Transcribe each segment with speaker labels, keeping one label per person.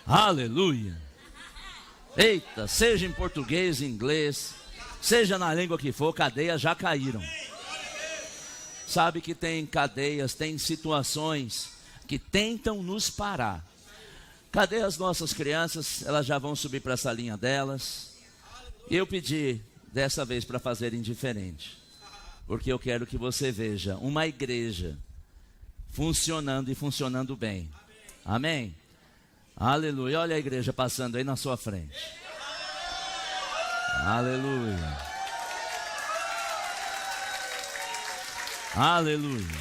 Speaker 1: Aleluia. Eita, seja em português, em inglês, seja na língua que for, cadeias já caíram. Sabe que tem cadeias, tem situações que tentam nos parar. Cadê as nossas crianças? Elas já vão subir para essa linha delas. E eu pedi dessa vez para fazerem diferente, porque eu quero que você veja uma igreja funcionando e funcionando bem. Amém? Aleluia. Olha a igreja passando aí na sua frente. Aleluia. Aleluia.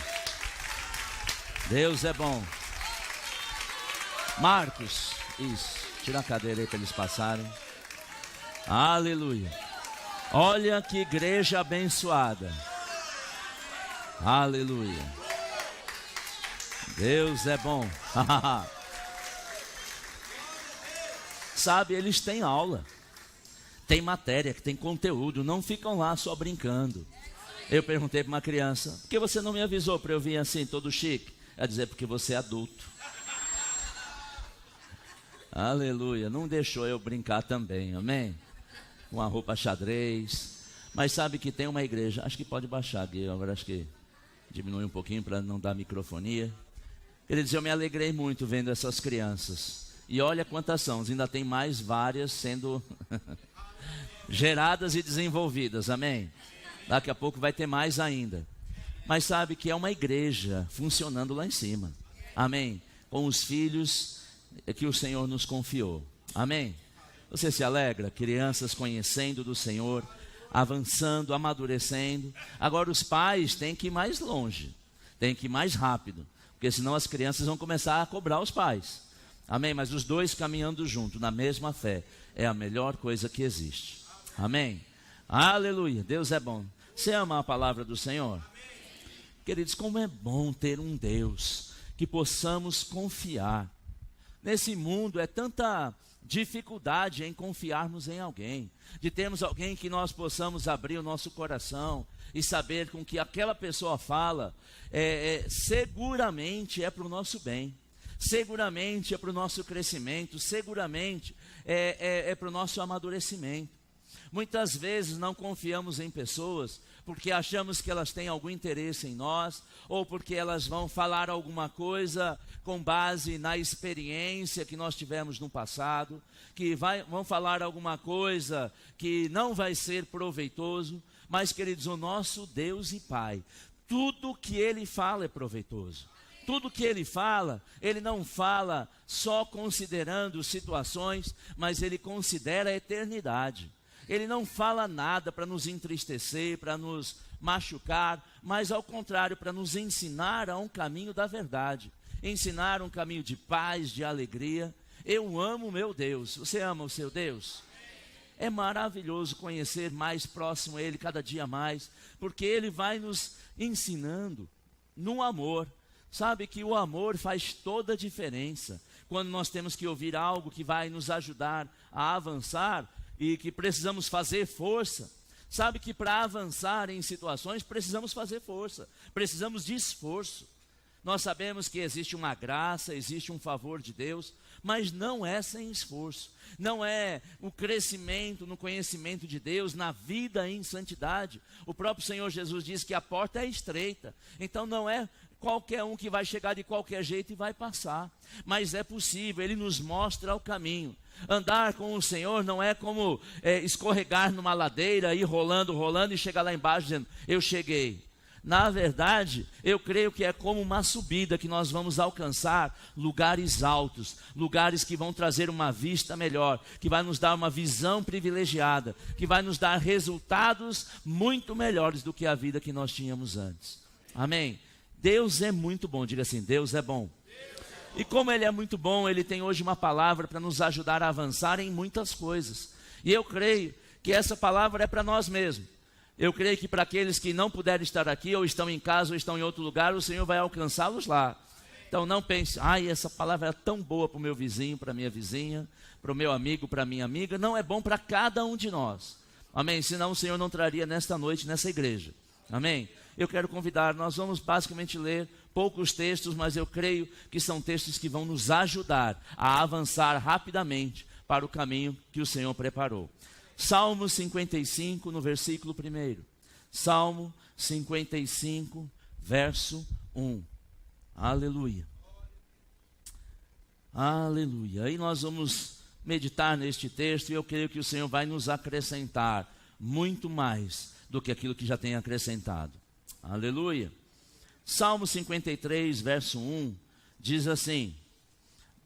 Speaker 1: Deus é bom. Marcos, isso, tira a cadeira aí para eles passarem. Aleluia. Olha que igreja abençoada. Aleluia. Deus é bom. Sabe, eles têm aula, tem matéria, tem conteúdo, não ficam lá só brincando. Eu perguntei para uma criança: por que você não me avisou para eu vir assim, todo chique? Ela dizer: porque você é adulto. Aleluia, não deixou eu brincar também, amém? Com a roupa xadrez. Mas sabe que tem uma igreja, acho que pode baixar, Gui, agora acho que diminui um pouquinho para não dar microfonia. Queridos, eu me alegrei muito vendo essas crianças. E olha quantas são, ainda tem mais várias sendo geradas e desenvolvidas, amém? Daqui a pouco vai ter mais ainda. Mas sabe que é uma igreja funcionando lá em cima, amém? Com os filhos que o Senhor nos confiou, amém? Você se alegra? Crianças conhecendo do Senhor, avançando, amadurecendo. Agora os pais têm que ir mais longe, têm que ir mais rápido, porque senão as crianças vão começar a cobrar os pais. Amém? Mas os dois caminhando junto, na mesma fé, é a melhor coisa que existe. Amém? Aleluia, Deus é bom. Você ama a palavra do Senhor? Queridos, como é bom ter um Deus que possamos confiar. Nesse mundo é tanta dificuldade em confiarmos em alguém, de termos alguém que nós possamos abrir o nosso coração e saber com que aquela pessoa fala, seguramente é para o nosso bem. Seguramente é para o nosso crescimento, seguramente é para o nosso amadurecimento. Muitas vezes não confiamos em pessoas porque achamos que elas têm algum interesse em nós, ou porque elas vão falar alguma coisa com base na experiência que nós tivemos no passado, que vão falar alguma coisa que não vai ser proveitoso. Mas, queridos, o nosso Deus e Pai, tudo que Ele fala é proveitoso. Tudo que Ele fala, Ele não fala só considerando situações, mas Ele considera a eternidade. Ele não fala nada para nos entristecer, para nos machucar, mas ao contrário, para nos ensinar a um caminho da verdade. Ensinar um caminho de paz, de alegria. Eu amo o meu Deus. Você ama o seu Deus? É maravilhoso conhecer mais próximo a Ele cada dia mais, porque Ele vai nos ensinando no amor. Sabe que o amor faz toda a diferença. Quando nós temos que ouvir algo que vai nos ajudar a avançar e que precisamos fazer força. Sabe que para avançar em situações precisamos fazer força, precisamos de esforço. Nós sabemos que existe uma graça, existe um favor de Deus, mas não é sem esforço. Não é o crescimento no conhecimento de Deus, na vida em santidade. O próprio Senhor Jesus diz que a porta é estreita, então não é qualquer um que vai chegar de qualquer jeito e vai passar, mas é possível. Ele nos mostra o caminho. Andar com o Senhor não é como escorregar numa ladeira, ir rolando e chegar lá embaixo dizendo: eu cheguei. Na verdade, eu creio que é como uma subida que nós vamos alcançar lugares altos, lugares que vão trazer uma vista melhor, que vai nos dar uma visão privilegiada, que vai nos dar resultados muito melhores do que a vida que nós tínhamos antes. Amém? Deus é muito bom, diga assim: Deus é bom. E como Ele é muito bom, Ele tem hoje uma palavra para nos ajudar a avançar em muitas coisas. E eu creio que essa palavra é para nós mesmos. Eu creio que para aqueles que não puderem estar aqui, ou estão em casa, ou estão em outro lugar, o Senhor vai alcançá-los lá. Então não pense: essa palavra é tão boa para o meu vizinho, para a minha vizinha, para o meu amigo, para a minha amiga. Não, é bom para cada um de nós. Amém? Senão o Senhor não traria nesta noite, nessa igreja. Amém? eu quero convidar, nós vamos basicamente ler poucos textos, mas eu creio que são textos que vão nos ajudar a avançar rapidamente para o caminho que o Senhor preparou. Salmo 55, no versículo 1. Salmo 55, verso 1. Aleluia. Aleluia. Aí nós vamos meditar neste texto e eu creio que o Senhor vai nos acrescentar muito mais do que aquilo que já tem acrescentado. Aleluia. Salmo 53, verso 1, diz assim: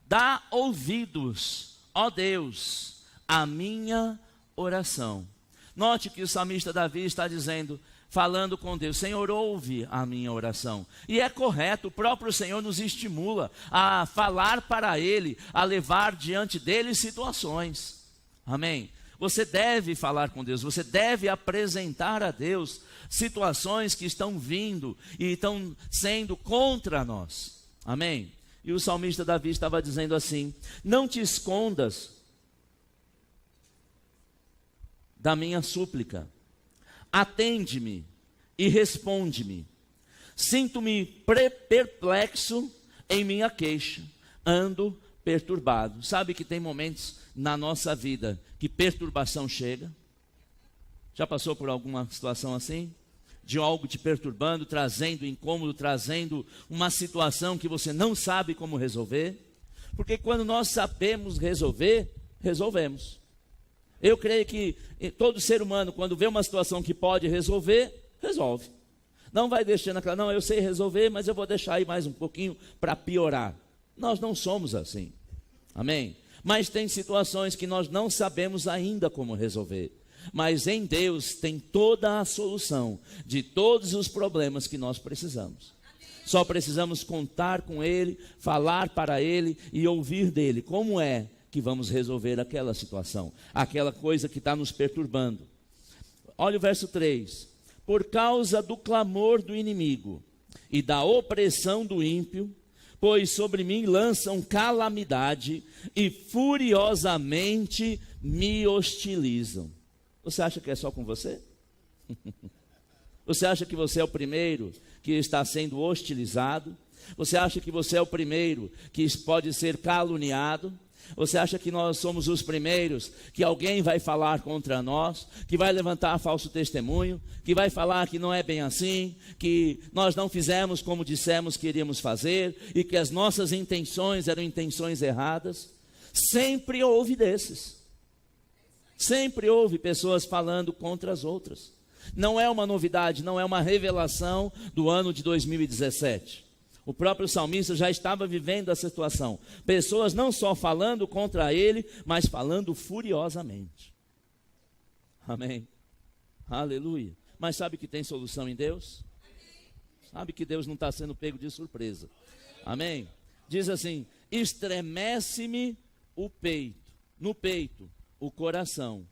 Speaker 1: dá ouvidos, ó Deus, à minha oração. Note que o salmista Davi está dizendo, falando com Deus, Senhor, ouve a minha oração. E é correto, o próprio Senhor nos estimula a falar para Ele, a levar diante dEle situações. Amém? Você deve falar com Deus, você deve apresentar a Deus situações que estão vindo e estão sendo contra nós. Amém? E o salmista Davi estava dizendo assim: não te escondas da minha súplica, atende-me e responde-me. Sinto-me perplexo em minha queixa, ando perturbado. Sabe que tem momentos na nossa vida que perturbação chega? Já passou por alguma situação assim? De algo te perturbando, trazendo incômodo, trazendo uma situação que você não sabe como resolver? Porque quando nós sabemos resolver, resolvemos. Eu creio que todo ser humano, quando vê uma situação que pode resolver, resolve. Não vai deixando aquela, não, eu sei resolver, mas eu vou deixar aí mais um pouquinho para piorar. Nós não somos assim. Amém? Mas tem situações que nós não sabemos ainda como resolver. Mas em Deus tem toda a solução de todos os problemas que nós precisamos. Só precisamos contar com Ele, falar para Ele e ouvir dEle. Como é que vamos resolver aquela situação, aquela coisa que está nos perturbando? Olha o verso 3. Por causa do clamor do inimigo e da opressão do ímpio, pois sobre mim lançam calamidade e furiosamente me hostilizam. Você acha que é só com você? Você acha que você é o primeiro que está sendo hostilizado? Você acha que você é o primeiro que pode ser caluniado? Você acha que nós somos os primeiros que alguém vai falar contra nós, que vai levantar falso testemunho, que vai falar que não é bem assim, que nós não fizemos como dissemos que iríamos fazer e que as nossas intenções eram intenções erradas? Sempre houve desses. Sempre houve pessoas falando contra as outras. Não é uma novidade, não é uma revelação do ano de 2017. O próprio salmista já estava vivendo essa situação. Pessoas não só falando contra ele, mas falando furiosamente. Amém. Aleluia. Mas sabe que tem solução em Deus? Sabe que Deus não está sendo pego de surpresa. Amém. Diz assim: estremece-me o peito, no peito, o coração.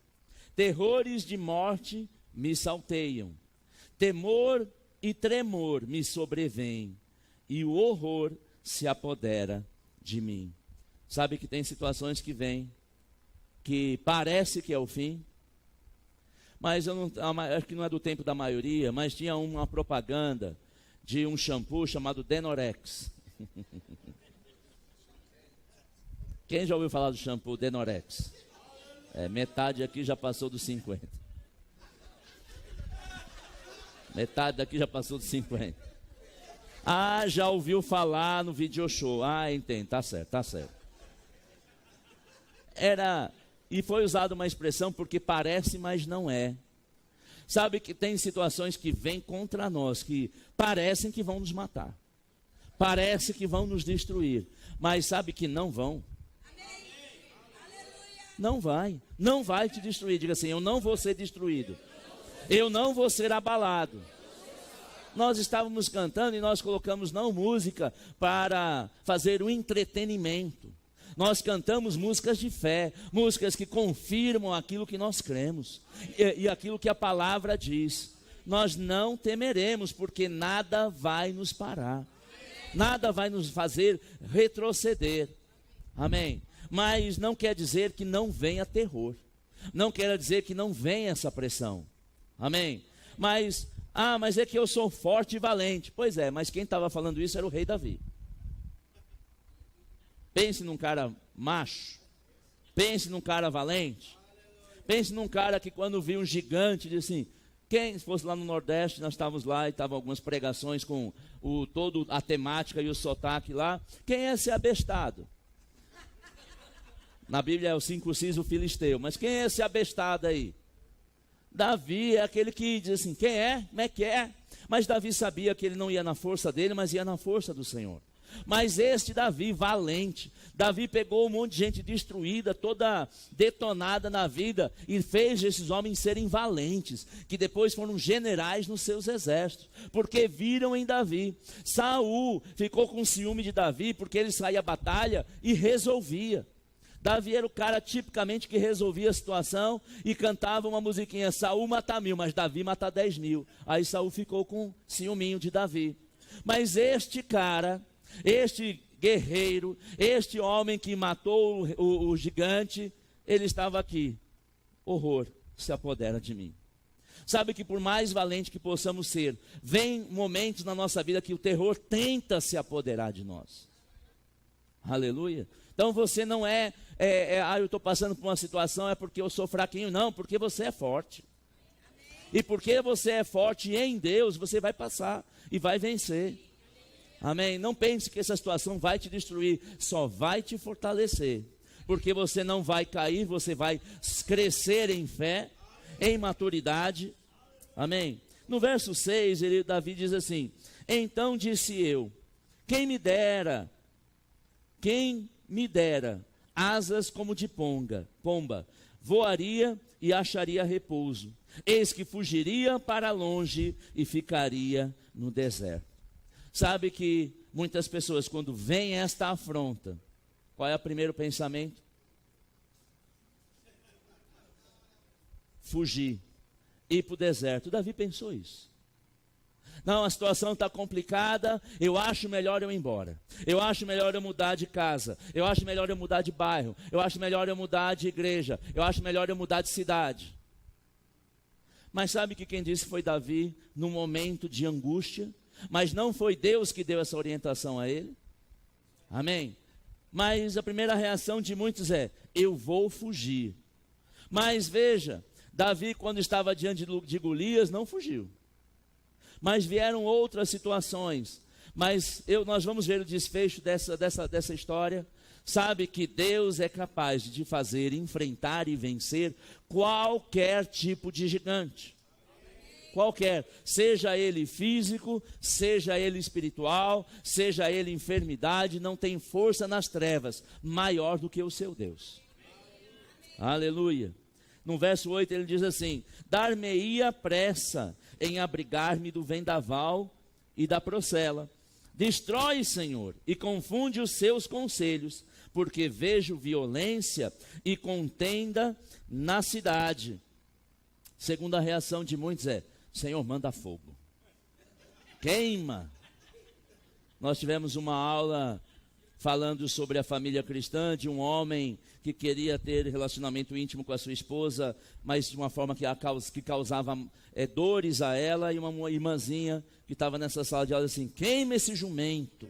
Speaker 1: Terrores de morte me salteiam. Temor e tremor me sobrevêm. E o horror se apodera de mim. Sabe que tem situações que vêm, que parece que é o fim, mas acho que não é do tempo da maioria, mas tinha uma propaganda de um shampoo chamado Denorex. Quem já ouviu falar do shampoo Denorex? Metade aqui já passou dos 50. Metade daqui já passou dos 50. Ah, já ouviu falar no video show. Ah, entendo, tá certo, tá certo. E foi usada uma expressão porque parece, mas não é. Sabe que tem situações que vêm contra nós, que parecem que vão nos matar. Parece que vão nos destruir. Mas sabe que não vão. Não vai te destruir. Diga assim: eu não vou ser destruído. Eu não vou ser abalado. Nós estávamos cantando e nós colocamos não música para fazer um entretenimento. Nós cantamos músicas de fé, músicas que confirmam aquilo que nós cremos e aquilo que a palavra diz. Nós não temeremos, porque nada vai nos parar. Nada vai nos fazer retroceder. Amém? Mas não quer dizer que não venha terror. Não quer dizer que não venha essa pressão. Amém? Mas Ah, mas é que eu sou forte e valente. Pois é, mas quem estava falando isso era o rei Davi. Pense num cara macho. Pense num cara valente. Pense num cara que quando viu um gigante, disse assim, quem, se fosse lá no Nordeste, nós estávamos lá e estavam algumas pregações com toda a temática e o sotaque lá. Quem é esse abestado? Na Bíblia é o circunciso filisteu, mas quem é esse abestado aí? Davi é aquele que diz assim, quem é? Como é que é? Mas Davi sabia que ele não ia na força dele, mas ia na força do Senhor. Mas este Davi, valente, Davi pegou um monte de gente destruída, toda detonada na vida, e fez esses homens serem valentes, que depois foram generais nos seus exércitos, porque viram em Davi. Saul ficou com ciúme de Davi, porque ele saía à batalha e resolvia. Davi era o cara tipicamente que resolvia a situação e cantava uma musiquinha, Saul mata 1000, mas Davi mata 10.000. Aí Saul ficou com ciúminho de Davi. Mas este cara, este guerreiro, este homem que matou o gigante, ele estava aqui. Horror se apodera de mim. Sabe que por mais valente que possamos ser, vem momentos na nossa vida que o terror tenta se apoderar de nós. Aleluia. Então você não eu estou passando por uma situação, é porque eu sou fraquinho. Não, porque você é forte. E porque você é forte em Deus, você vai passar e vai vencer. Amém? Não pense que essa situação vai te destruir, só vai te fortalecer. Porque você não vai cair, você vai crescer em fé, em maturidade. Amém? No verso 6, Davi diz assim, então disse eu, quem me dera asas como de pomba, voaria e acharia repouso. Eis que fugiria para longe e ficaria no deserto. Sabe que muitas pessoas, quando vem esta afronta, qual é o primeiro pensamento? Fugir, ir para o deserto. Davi pensou isso. Não, a situação está complicada, eu acho melhor eu ir embora. Eu acho melhor eu mudar de casa. Eu acho melhor eu mudar de bairro. Eu acho melhor eu mudar de igreja. Eu acho melhor eu mudar de cidade. Mas sabe que quem disse foi Davi, num momento de angústia, mas não foi Deus que deu essa orientação a ele? Amém? Mas a primeira reação de muitos é, eu vou fugir. Mas veja, Davi quando estava diante de Golias não fugiu. Mas vieram outras situações. Mas nós vamos ver o desfecho dessa história. Sabe que Deus é capaz de fazer, enfrentar e vencer qualquer tipo de gigante. Qualquer, seja ele físico, seja ele espiritual, seja ele enfermidade, não tem força nas trevas maior do que o seu Deus. Aleluia. No verso 8 ele diz assim, dar-me-ia pressa em abrigar-me do vendaval e da procela. Destrói, Senhor, e confunde os seus conselhos, porque vejo violência e contenda na cidade. Segunda reação de muitos é, Senhor, manda fogo. Queima. Nós tivemos uma aula falando sobre a família cristã, de um homem que queria ter relacionamento íntimo com a sua esposa, mas de uma forma que causava dores a ela, e uma irmãzinha que estava nessa sala de aula assim, queima esse jumento.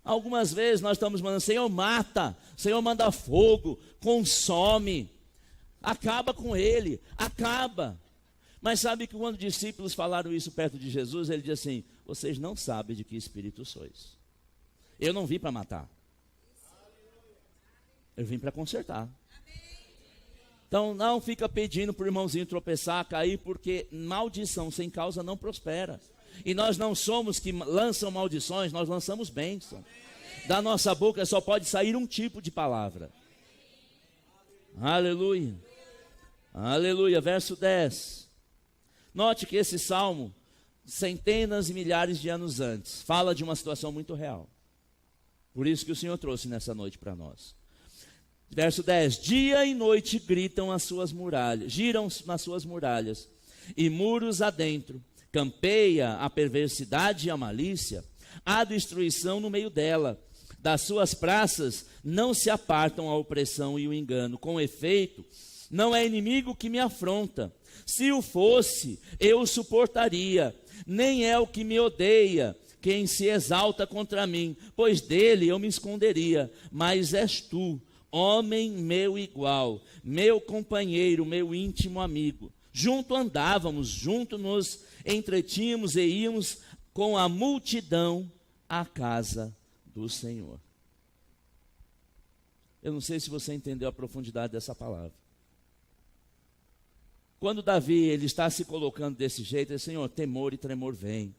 Speaker 1: Algumas vezes nós estamos mandando, Senhor mata, Senhor manda fogo, consome, acaba com ele, acaba. Mas sabe que quando os discípulos falaram isso perto de Jesus, ele diz assim, vocês não sabem de que espírito sois. Eu não vim para matar. Eu vim para consertar. Então não fica pedindo para o irmãozinho tropeçar, cair, porque maldição sem causa não prospera. E nós não somos que lançam maldições, nós lançamos bênção. Da nossa boca só pode sair um tipo de palavra. Aleluia. Aleluia. Verso 10. Note que esse salmo, centenas e milhares de anos antes, fala de uma situação muito real. Por isso que o Senhor trouxe nessa noite para nós. Verso 10, dia e noite gritam as suas muralhas, giram nas suas muralhas, e muros adentro, campeia a perversidade e a malícia, há destruição no meio dela, das suas praças não se apartam a opressão e o engano, com efeito, não é inimigo que me afronta. Se o fosse, eu o suportaria. Nem é o que me odeia quem se exalta contra mim, pois dele eu me esconderia. Mas és tu, homem meu igual, meu companheiro, meu íntimo amigo. Junto andávamos, junto nos entretínhamos e íamos com a multidão à casa do Senhor. Eu não sei se você entendeu a profundidade dessa palavra. Quando Davi ele está se colocando desse jeito, ele diz, Senhor, temor e tremor vem.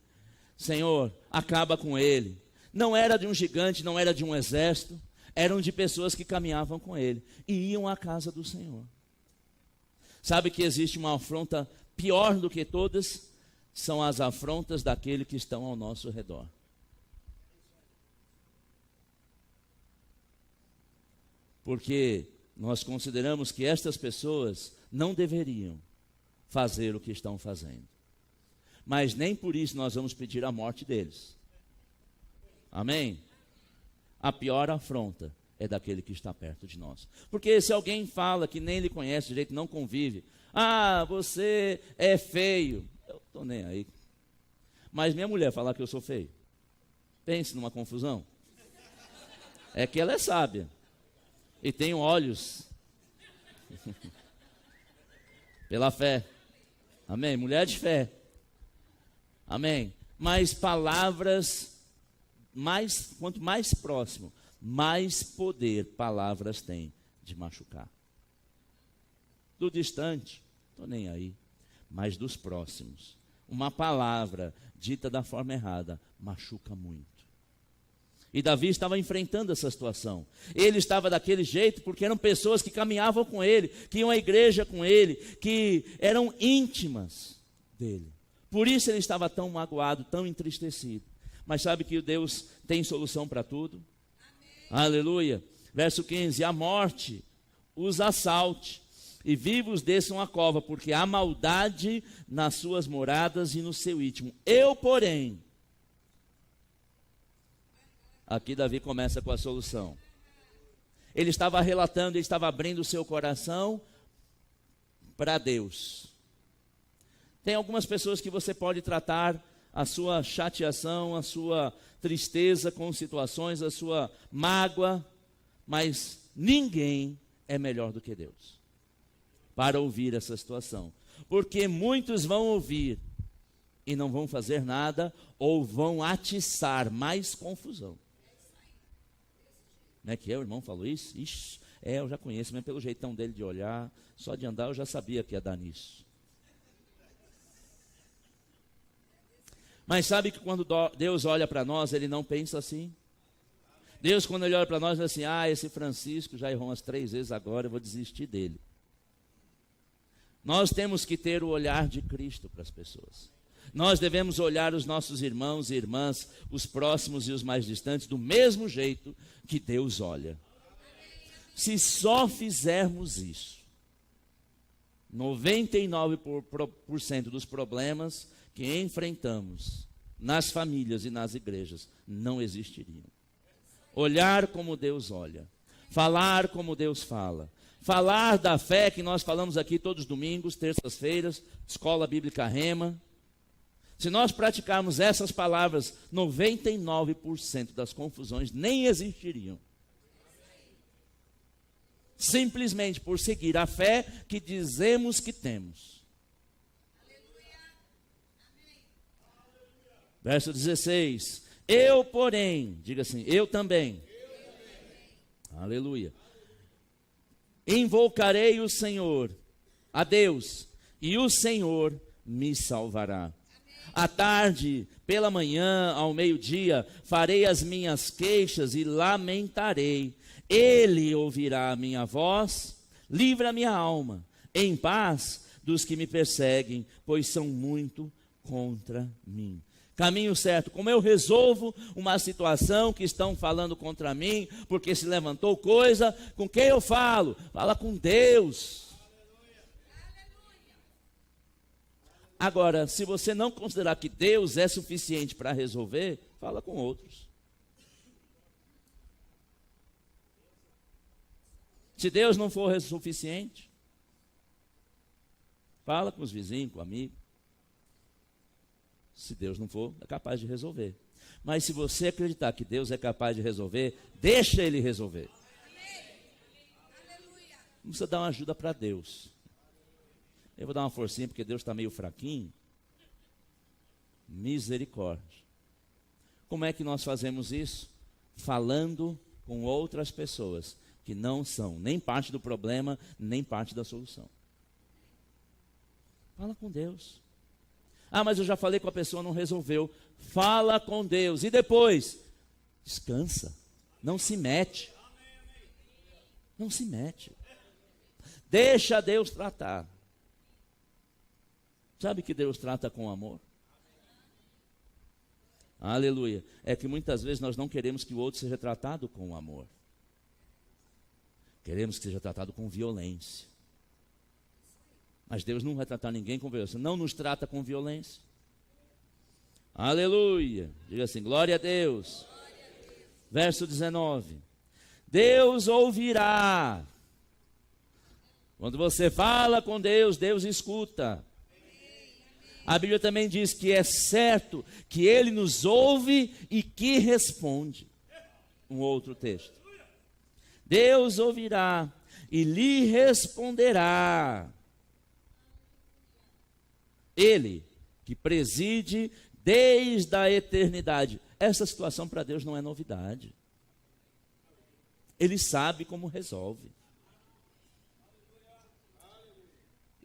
Speaker 1: Senhor, acaba com ele. Não era de um gigante, não era de um exército, eram de pessoas que caminhavam com ele e iam à casa do Senhor. Sabe que existe uma afronta pior do que todas? São as afrontas daqueles que estão ao nosso redor. Porque nós consideramos que estas pessoas não deveriam fazer o que estão fazendo. Mas nem por isso nós vamos pedir a morte deles. Amém? A pior afronta é daquele que está perto de nós. Porque se alguém fala que nem lhe conhece direito, não convive, você é feio, eu estou nem aí. Mas minha mulher falar que eu sou feio, pense numa confusão. É que ela é sábia e tem olhos pela fé. Amém? Mulher de fé. Amém? Mas palavras, quanto mais próximo, mais poder palavras têm de machucar. Do distante, estou nem aí. Mas dos próximos, uma palavra dita da forma errada machuca muito. E Davi estava enfrentando essa situação. Ele estava daquele jeito porque eram pessoas que caminhavam com ele, que iam à igreja com ele, que eram íntimas dele. Por isso ele estava tão magoado, tão entristecido. Mas sabe que Deus tem solução para tudo? Amém. Aleluia. Verso 15, a morte os assalte e vivos desçam a cova, porque há maldade nas suas moradas e no seu íntimo. Eu, porém... Aqui Davi começa com a solução. Ele estava relatando, ele estava abrindo o seu coração para Deus. Tem algumas pessoas que você pode tratar a sua chateação, a sua tristeza com situações, a sua mágoa, mas ninguém é melhor do que Deus para ouvir essa situação. Porque muitos vão ouvir e não vão fazer nada, ou vão atiçar mais confusão. Não é que o irmão falou isso? Ixi, eu já conheço, mesmo pelo jeitão dele de olhar, só de andar eu já sabia que ia dar nisso. Mas sabe que quando Deus olha para nós, Ele não pensa assim? Deus, quando Ele olha para nós, diz assim, esse Francisco já errou umas 3 vezes agora, eu vou desistir dele. Nós temos que ter o olhar de Cristo para as pessoas. Nós devemos olhar os nossos irmãos e irmãs, os próximos e os mais distantes, do mesmo jeito que Deus olha. Se só fizermos isso, 99% dos problemas que enfrentamos nas famílias e nas igrejas não existiriam. Olhar como Deus olha, falar como Deus fala, falar da fé que nós falamos aqui todos os domingos, terças-feiras, Escola Bíblica Rema. Se nós praticarmos essas palavras, 99% das confusões nem existiriam. Simplesmente por seguir a fé que dizemos que temos. Verso 16. Eu, porém, diga assim, eu também. Aleluia. Invocarei o Senhor, a Deus, e o Senhor me salvará. À tarde, pela manhã, ao meio-dia, farei as minhas queixas e lamentarei. Ele ouvirá a minha voz, livra a minha alma, em paz dos que me perseguem, pois são muito contra mim. Caminho certo, como eu resolvo uma situação que estão falando contra mim, porque se levantou coisa, com quem eu falo? Fala com Deus. Agora, se você não considerar que Deus é suficiente para resolver, fala com outros. Se Deus não for suficiente, Fala com os vizinhos, com o amigo. Se Deus não for, é capaz de resolver. Mas se você acreditar que Deus é capaz de resolver, deixa Ele resolver. Não precisa dar uma ajuda para Deus. Eu vou dar uma forcinha porque Deus está meio fraquinho. Misericórdia. Como é que nós fazemos isso? Falando com outras pessoas que não são nem parte do problema, nem parte da solução. Fala com Deus. Ah, mas eu já falei com a pessoa, não resolveu. Fala com Deus. E depois? Descansa. Não se mete. Não se mete. Deixa Deus tratar. Sabe que Deus trata com amor? Aleluia. É que muitas vezes nós não queremos que o outro seja tratado com amor. Queremos que seja tratado com violência. Mas Deus não vai tratar ninguém com violência. Não nos trata com violência. Aleluia. Diga assim, glória a Deus. Verso 19. Deus ouvirá. Quando você fala com Deus, Deus escuta. A Bíblia também diz que é certo que Ele nos ouve e que responde. Um outro texto. Deus ouvirá e lhe responderá. Ele que preside desde a eternidade. Essa situação para Deus não é novidade. Ele sabe como resolve.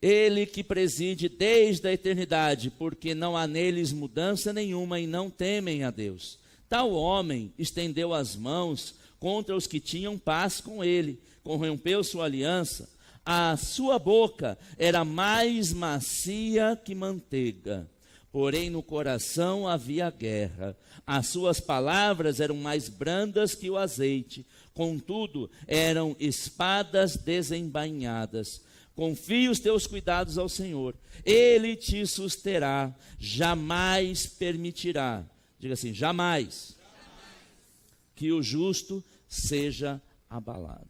Speaker 1: Ele que preside desde a eternidade, porque não há neles mudança nenhuma e não temem a Deus. Tal homem estendeu as mãos contra os que tinham paz com ele, corrompeu sua aliança. A sua boca era mais macia que manteiga, porém no coração havia guerra. As suas palavras eram mais brandas que o azeite, contudo eram espadas desembainhadas. Confie os teus cuidados ao Senhor, Ele te susterá, jamais permitirá, diga assim, jamais, que o justo seja abalado.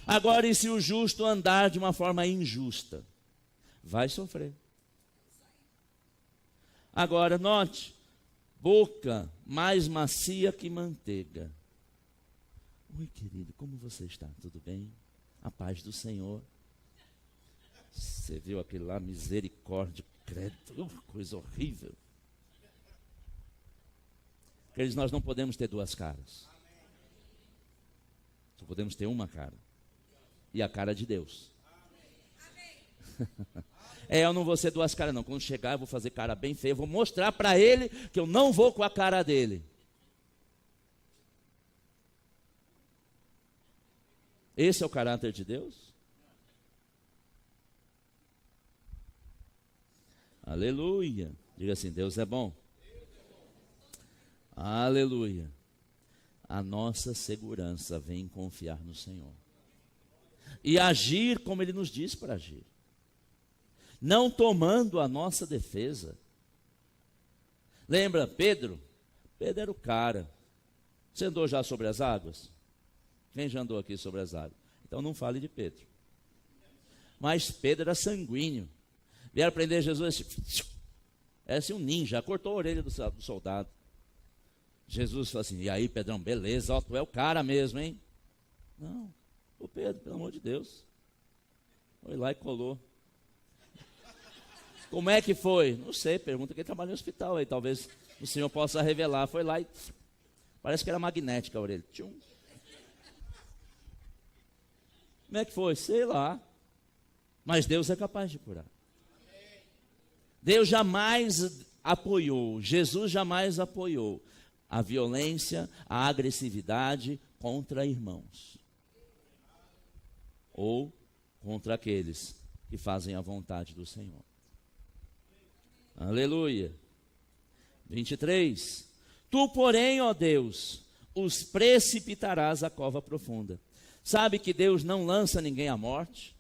Speaker 1: Agora, e se o justo andar de uma forma injusta? Vai sofrer. Agora, note, boca mais macia que manteiga. Oi, querido, como você está? Tudo bem? A paz do Senhor. Você viu aquele lá, misericórdia, credo, coisa horrível. Queridos, nós não podemos ter duas caras. Só podemos ter uma cara. E a cara de Deus. Eu não vou ser duas caras não. Quando chegar eu vou fazer cara bem feia. Eu vou mostrar para ele que eu não vou com a cara dele. Esse é o caráter de Deus? Aleluia. Diga assim, Deus é bom. Aleluia. A nossa segurança vem em confiar no Senhor. E agir como Ele nos diz para agir. Não tomando a nossa defesa. Lembra Pedro? Pedro era o cara. Você andou já sobre as águas? Quem já andou aqui sobre as águas? Então não fale de Pedro. Mas Pedro era sanguíneo. Vieram prender Jesus, era assim um ninja, cortou a orelha do soldado. Jesus falou assim, e aí Pedrão, beleza, ó, tu é o cara mesmo, hein? Não, o Pedro, pelo amor de Deus. Foi lá e colou. Como é que foi? Não sei, pergunta quem trabalha no hospital aí, talvez o senhor possa revelar. Foi lá e parece que era magnética a orelha. Tchum. Como é que foi? Sei lá. Mas Deus é capaz de curar. Deus jamais apoiou, Jesus jamais apoiou a violência, a agressividade contra irmãos. Ou contra aqueles que fazem a vontade do Senhor. Aleluia. 23. Tu, porém, ó Deus, os precipitarás à cova profunda. Sabe que Deus não lança ninguém à morte?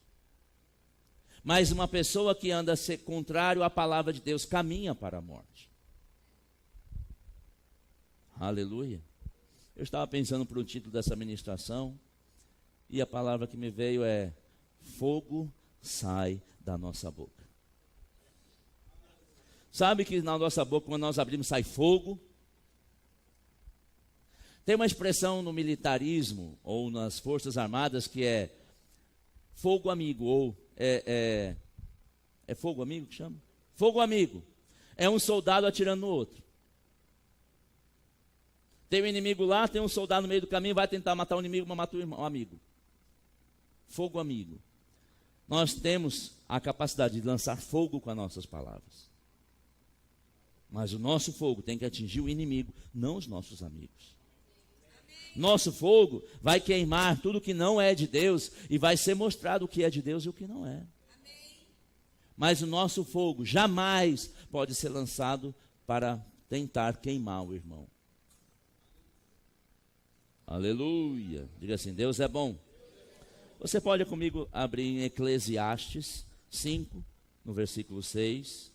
Speaker 1: Mas uma pessoa que anda contrário à palavra de Deus caminha para a morte. Aleluia. Eu estava pensando para o título dessa ministração e a palavra que me veio é fogo sai da nossa boca. Sabe que na nossa boca, quando nós abrimos, sai fogo? Tem uma expressão no militarismo ou nas forças armadas que é fogo amigo, ou é fogo amigo que chama? Fogo amigo. É um soldado atirando no outro. Tem um inimigo lá, tem um soldado no meio do caminho, vai tentar matar o inimigo, mas mata o amigo. Fogo amigo. Nós temos a capacidade de lançar fogo com as nossas palavras. Mas o nosso fogo tem que atingir o inimigo, não os nossos amigos. Nosso fogo vai queimar tudo que não é de Deus e vai ser mostrado o que é de Deus e o que não é. Mas o nosso fogo jamais pode ser lançado para tentar queimar o irmão. Aleluia. Diga assim, Deus é bom. Você pode comigo abrir em Eclesiastes 5, no versículo 6.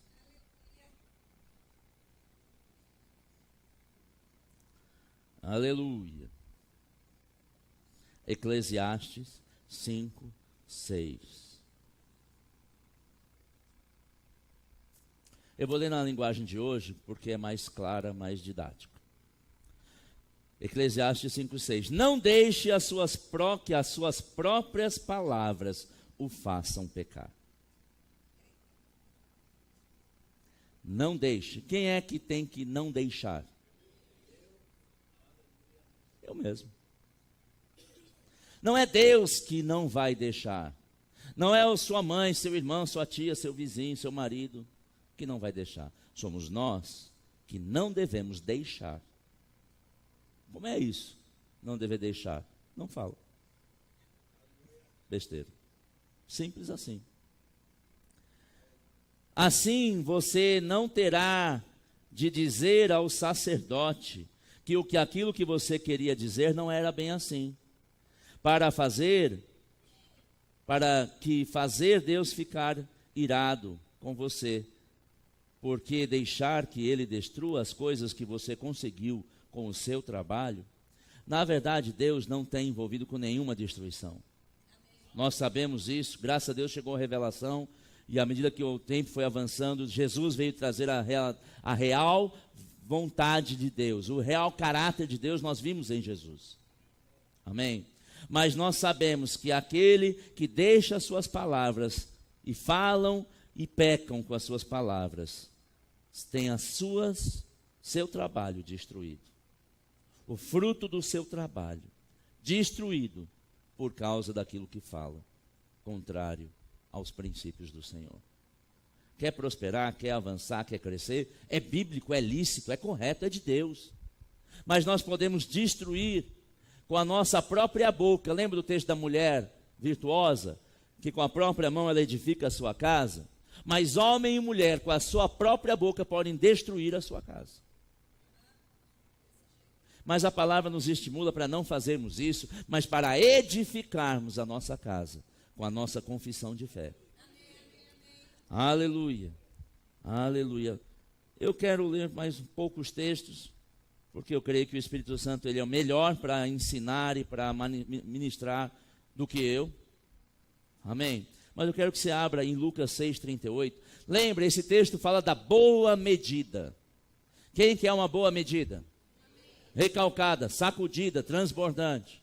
Speaker 1: Aleluia. Eclesiastes 5, 6. Eu vou ler na linguagem de hoje, porque é mais clara, mais didática. Eclesiastes 5, 6. Não deixe que as suas próprias palavras o façam pecar. Não deixe. Quem é que tem que não deixar? Eu mesmo. Não é Deus que não vai deixar. Não é sua mãe, seu irmão, sua tia, seu vizinho, seu marido que não vai deixar. Somos nós que não devemos deixar. Como é isso? Não dever deixar. Não fala. Besteira. Simples assim. Assim você não terá de dizer ao sacerdote que aquilo que você queria dizer não era bem assim. Para que fazer Deus ficar irado com você, porque deixar que Ele destrua as coisas que você conseguiu com o seu trabalho. Na verdade, Deus não tem envolvido com nenhuma destruição. Nós sabemos isso, graças a Deus chegou a revelação, e à medida que o tempo foi avançando, Jesus veio trazer a real vontade de Deus, o real caráter de Deus nós vimos em Jesus. Amém? Mas nós sabemos que aquele que deixa as suas palavras e falam e pecam com as suas palavras, tem seu trabalho destruído. O fruto do seu trabalho destruído por causa daquilo que fala, contrário aos princípios do Senhor. Quer prosperar, quer avançar, quer crescer, é bíblico, é lícito, é correto, é de Deus. Mas nós podemos destruir com a nossa própria boca. Lembra do texto da mulher virtuosa, que com a própria mão ela edifica a sua casa? Mas homem e mulher com a sua própria boca podem destruir a sua casa. Mas a palavra nos estimula para não fazermos isso, mas para edificarmos a nossa casa com a nossa confissão de fé. Aleluia, aleluia. Eu quero ler mais poucos textos, porque eu creio que o Espírito Santo ele é o melhor para ensinar e para ministrar do que eu. Amém? Mas eu quero que você abra em Lucas 6,38. Lembra, esse texto fala da boa medida. Quem quer uma boa medida? Recalcada, sacudida, transbordante.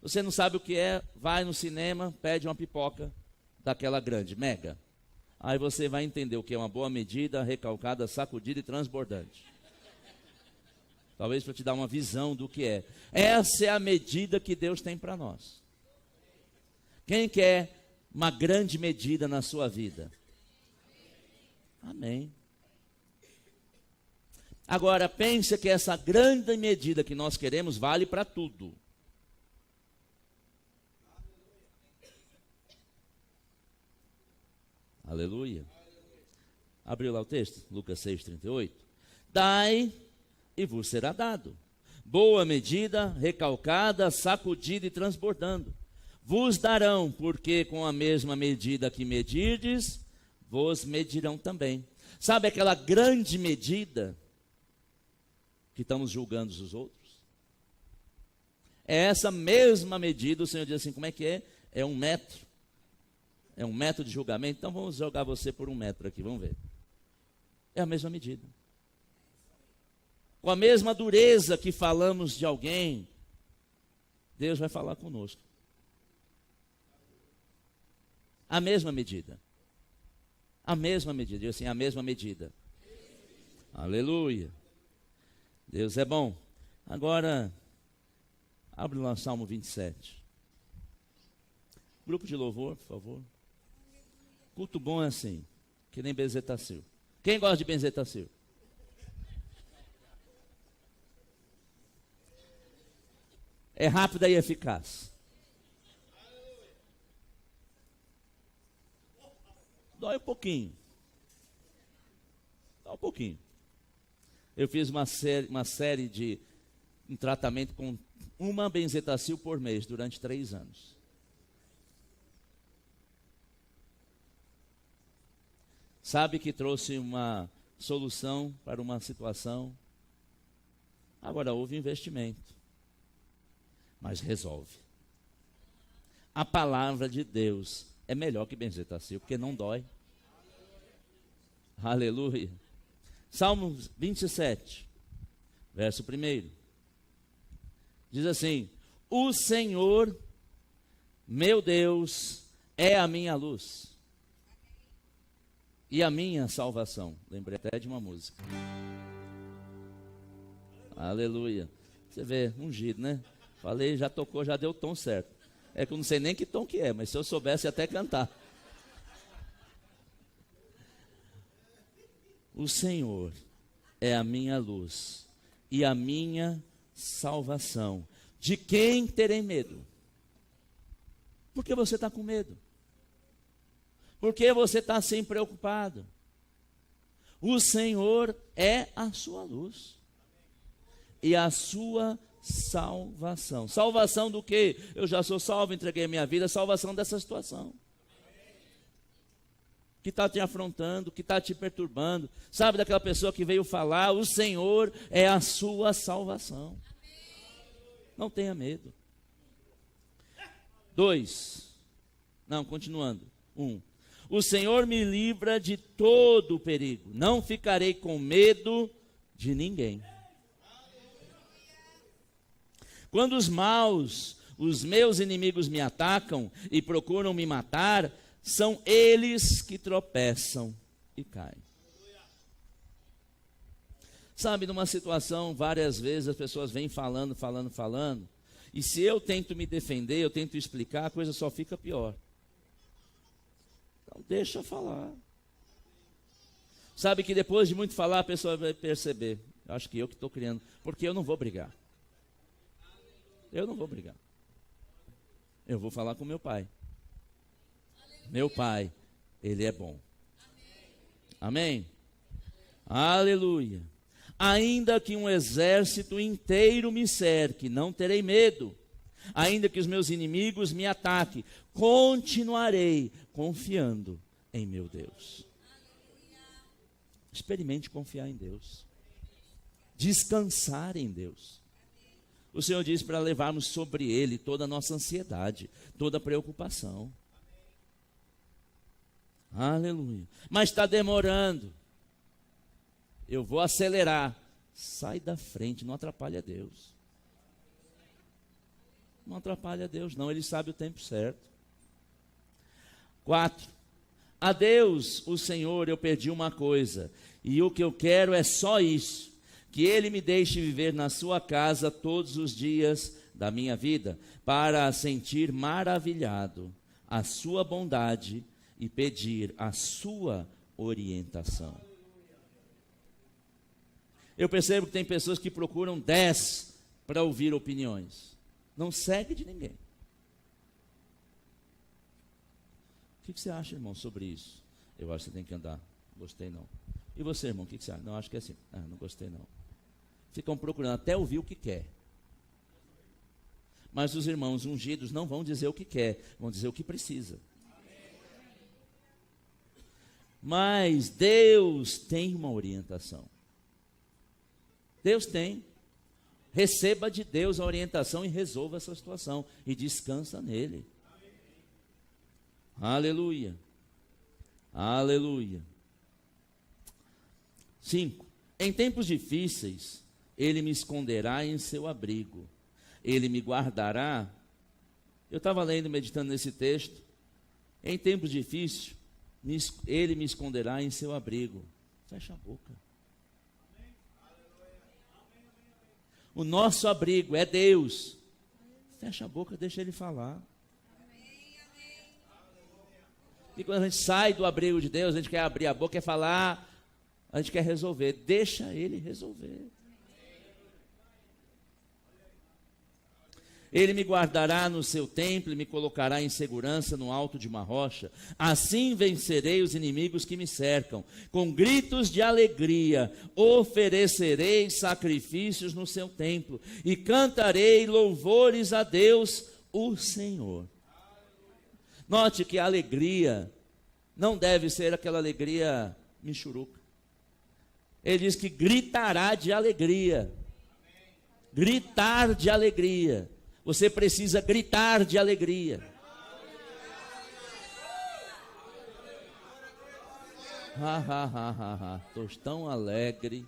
Speaker 1: Você não sabe o que é, vai no cinema, pede uma pipoca daquela grande, mega. Aí você vai entender o que é uma boa medida, recalcada, sacudida e transbordante. Talvez para te dar uma visão do que é. Essa é a medida que Deus tem para nós. Quem quer uma grande medida na sua vida? Amém. Agora, pense que essa grande medida que nós queremos vale para tudo. Aleluia. Abriu lá o texto? Lucas 6,38. Dai e vos será dado. Boa medida, recalcada, sacudida e transbordando. Vos darão, porque com a mesma medida que medirdes, vos medirão também. Sabe aquela grande medida que estamos julgando os outros? É essa mesma medida, o Senhor diz assim, como é que é? É 1 metro. É 1 metro de julgamento, então vamos jogar você por 1 metro aqui, vamos ver. É a mesma medida. Com a mesma dureza que falamos de alguém, Deus vai falar conosco. A mesma medida. A mesma medida. Diz assim, a mesma medida. Aleluia. Deus é bom. Agora, abre lá o Salmo 27. Grupo de louvor, por favor. Culto bom é assim, que nem Benzetacil. Quem gosta de Benzetacil? É rápida e eficaz. Dói um pouquinho. Dói um pouquinho. Eu fiz uma série de um tratamento com uma Benzetacil por mês durante 3 anos. Sabe que trouxe uma solução para uma situação. Agora houve investimento, mas resolve. A palavra de Deus é melhor que Benzetacil, porque não dói. Aleluia. Salmos 27, verso 1. Diz assim: o Senhor, meu Deus, é a minha luz e a minha salvação. Lembrei até de uma música. Aleluia. Você vê, ungido, né? Falei, já tocou, já deu o tom certo. É que eu não sei nem que tom que é, mas se eu soubesse até cantar. O Senhor é a minha luz e a minha salvação. De quem terei medo? Por que você está com medo? Por que você está assim preocupado? O Senhor é a sua luz e a sua salvação. Salvação do quê? Eu já sou salvo, entreguei a minha vida. Salvação dessa situação que está te afrontando, que está te perturbando. Sabe daquela pessoa que veio falar, o Senhor é a sua salvação. Não tenha medo. 2. Não, continuando. 1. O Senhor me livra de todo o perigo. Não ficarei com medo de ninguém. Quando os maus, os meus inimigos me atacam e procuram me matar, são eles que tropeçam e caem. Sabe, numa situação, várias vezes as pessoas vêm falando, e se eu tento me defender, eu tento explicar, a coisa só fica pior. Então deixa eu falar. Sabe que depois de muito falar, a pessoa vai perceber, acho que eu que estou criando, porque eu não vou brigar. Eu não vou brigar. Eu vou falar com meu pai. Meu pai, ele é bom. Amém? Aleluia. Ainda que um exército inteiro me cerque, não terei medo. Ainda que os meus inimigos me ataquem, continuarei confiando em meu Deus. Experimente confiar em Deus. Descansar em Deus. O Senhor diz para levarmos sobre Ele toda a nossa ansiedade, toda a preocupação. Aleluia. Mas está demorando. Eu vou acelerar. Sai da frente, não atrapalha Deus. Não atrapalha Deus, não. Ele sabe o tempo certo. 4. A Deus, o Senhor, eu pedi uma coisa, e o que eu quero é só isso: que Ele me deixe viver na sua casa todos os dias da minha vida, para sentir maravilhado a sua bondade e pedir a sua orientação. Eu percebo que tem pessoas que procuram 10 para ouvir opiniões. Não segue de ninguém. O que você acha, irmão, sobre isso? Eu acho que você tem que andar. Gostei não. E você, irmão, o que você acha? Não, acho que é assim. Ah, não gostei não. Ficam procurando até ouvir o que quer. Mas os irmãos ungidos não vão dizer o que quer, vão dizer o que precisa. Mas Deus tem uma orientação. Deus tem. Receba de Deus a orientação e resolva essa situação. E descansa nele. Aleluia. Aleluia. 5. Em tempos difíceis, ele me esconderá em seu abrigo. Ele me guardará. Eu estava lendo, meditando nesse texto. Em tempos difíceis, ele me esconderá em seu abrigo. Fecha a boca. O nosso abrigo é Deus. Fecha a boca, deixa ele falar. E quando a gente sai do abrigo de Deus, a gente quer abrir a boca, quer falar, a gente quer resolver. Deixa ele resolver. Ele me guardará no seu templo e me colocará em segurança no alto de uma rocha. Assim vencerei os inimigos que me cercam. Com gritos de alegria oferecerei sacrifícios no seu templo e cantarei louvores a Deus, o Senhor. Note que a alegria não deve ser aquela alegria michuruca. Ele diz que gritará de alegria. Gritar de alegria. Você precisa gritar de alegria. Estou tão alegre.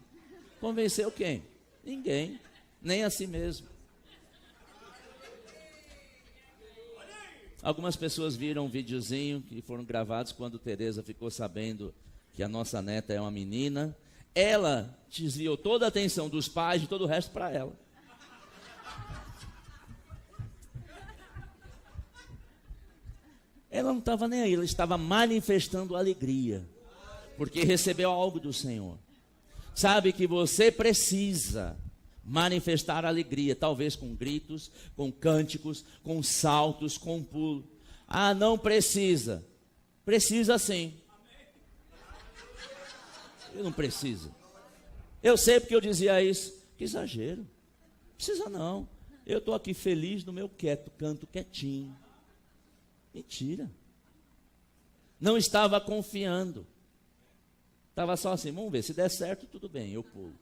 Speaker 1: Convenceu quem? Ninguém. Nem a si mesmo. Algumas pessoas viram um videozinho que foram gravados quando Tereza ficou sabendo que a nossa neta é uma menina. Ela desviou toda a atenção dos pais e todo o resto para ela. Ela não estava nem aí, ela estava manifestando alegria, porque recebeu algo do Senhor. Sabe que você precisa manifestar alegria, talvez com gritos, com cânticos, com saltos, com pulo. Ah, não precisa. Precisa sim. Eu não precisa. Eu sei porque eu dizia isso. Que exagero. Precisa não. Eu estou aqui feliz no meu canto quietinho. Mentira. Não estava confiando. Estava só assim, vamos ver, se der certo, tudo bem, eu pulo.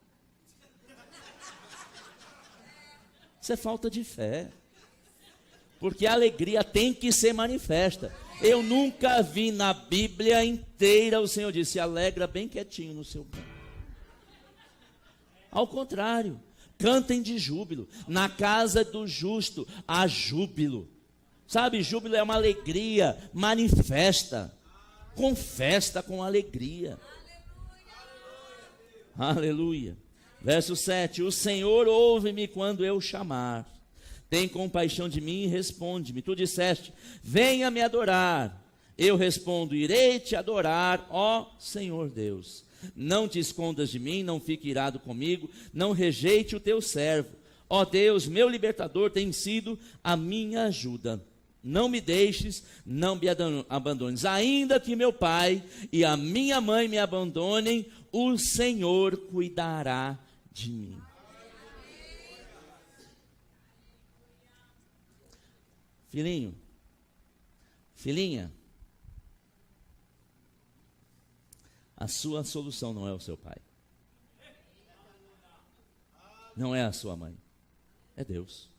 Speaker 1: Isso é falta de fé. Porque a alegria tem que ser manifesta. Eu nunca vi na Bíblia inteira o Senhor disse, se alegra bem quietinho no seu canto. Ao contrário, cantem de júbilo. Na casa do justo há júbilo. Sabe, júbilo é uma alegria manifesta, com festa, com alegria. Aleluia. Verso 7, o Senhor ouve-me quando eu chamar, tem compaixão de mim e responde-me. Tu disseste, venha me adorar. Eu respondo, irei te adorar, ó Senhor Deus. Não te escondas de mim, não fique irado comigo, não rejeite o teu servo. Ó Deus, meu libertador tem sido a minha ajuda. Não me deixes, não me abandones. Ainda que meu pai e a minha mãe me abandonem, o Senhor cuidará de mim. Filhinho, filhinha, a sua solução não é o seu pai. Não é a sua mãe. É Deus.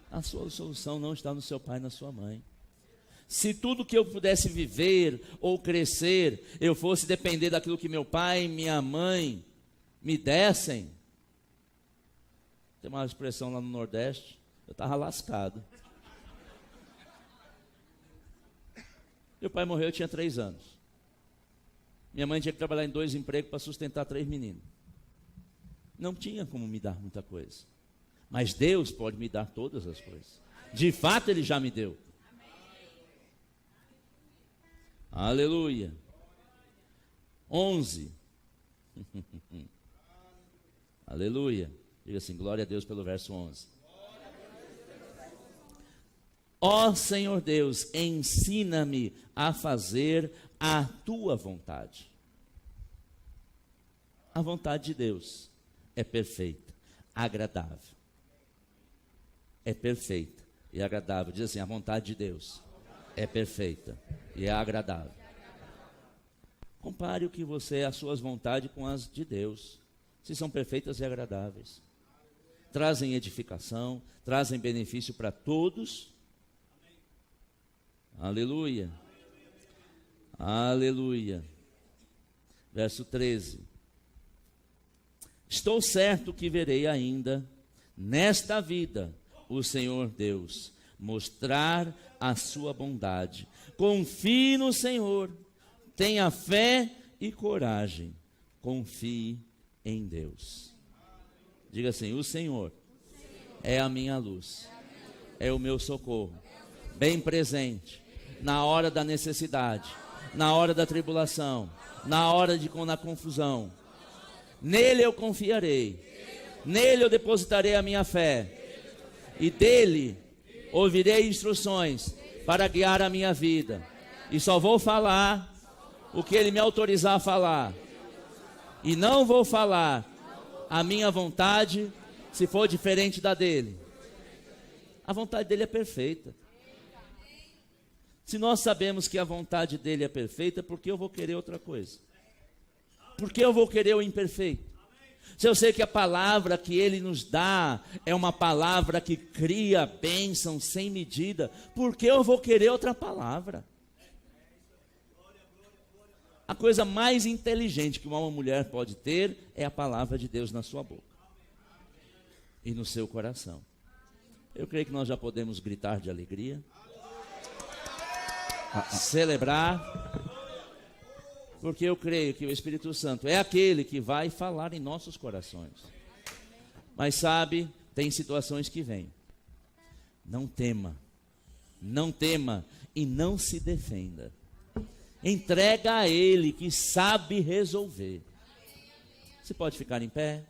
Speaker 1: A sua solução não está no seu pai e na sua mãe. Se tudo que eu pudesse viver ou crescer, eu fosse depender daquilo que meu pai e minha mãe me dessem, tem uma expressão lá no Nordeste, eu estava lascado. Meu pai morreu, eu tinha 3 anos. Minha mãe tinha que trabalhar em 2 empregos para sustentar 3 meninos. Não tinha como me dar muita coisa. Mas Deus pode me dar todas as coisas. De fato, Ele já me deu. Aleluia. 11. Aleluia. Diga assim, glória a Deus pelo verso 11. Ó Senhor Deus, ensina-me a fazer a tua vontade. A vontade de Deus é perfeita, agradável. É perfeita e agradável. Diz assim, a vontade de Deus é perfeita e é agradável. Compare o que você, as suas vontades com as de Deus. Se são perfeitas e agradáveis. trazem edificação, trazem benefício para todos. Aleluia. Aleluia. Verso 13. Estou certo que verei ainda, nesta vida, o Senhor Deus mostrar a sua bondade. Confie no Senhor, tenha fé e coragem, confie em Deus. Diga assim: o Senhor é a minha luz, é o meu socorro, bem presente, na hora da necessidade, na hora da tribulação, na hora na confusão. Nele eu confiarei, nele eu depositarei a minha fé, e dele ouvirei instruções para guiar a minha vida, e só vou falar o que ele me autorizar a falar, e não vou falar a minha vontade se for diferente da dele. A vontade dele é perfeita. Se nós sabemos que a vontade dele é perfeita, por que eu vou querer outra coisa? Por que eu vou querer o imperfeito? Se eu sei que a palavra que ele nos dá é uma palavra que cria bênção sem medida, por que eu vou querer outra palavra? A coisa mais inteligente que uma mulher pode ter é a palavra de Deus na sua boca e no seu coração. Eu creio que nós já podemos gritar de alegria, celebrar, porque eu creio que o Espírito Santo é aquele que vai falar em nossos corações. Mas sabe, tem situações que vêm. Não tema e não se defenda. Entrega a Ele que sabe resolver. Você pode ficar em pé.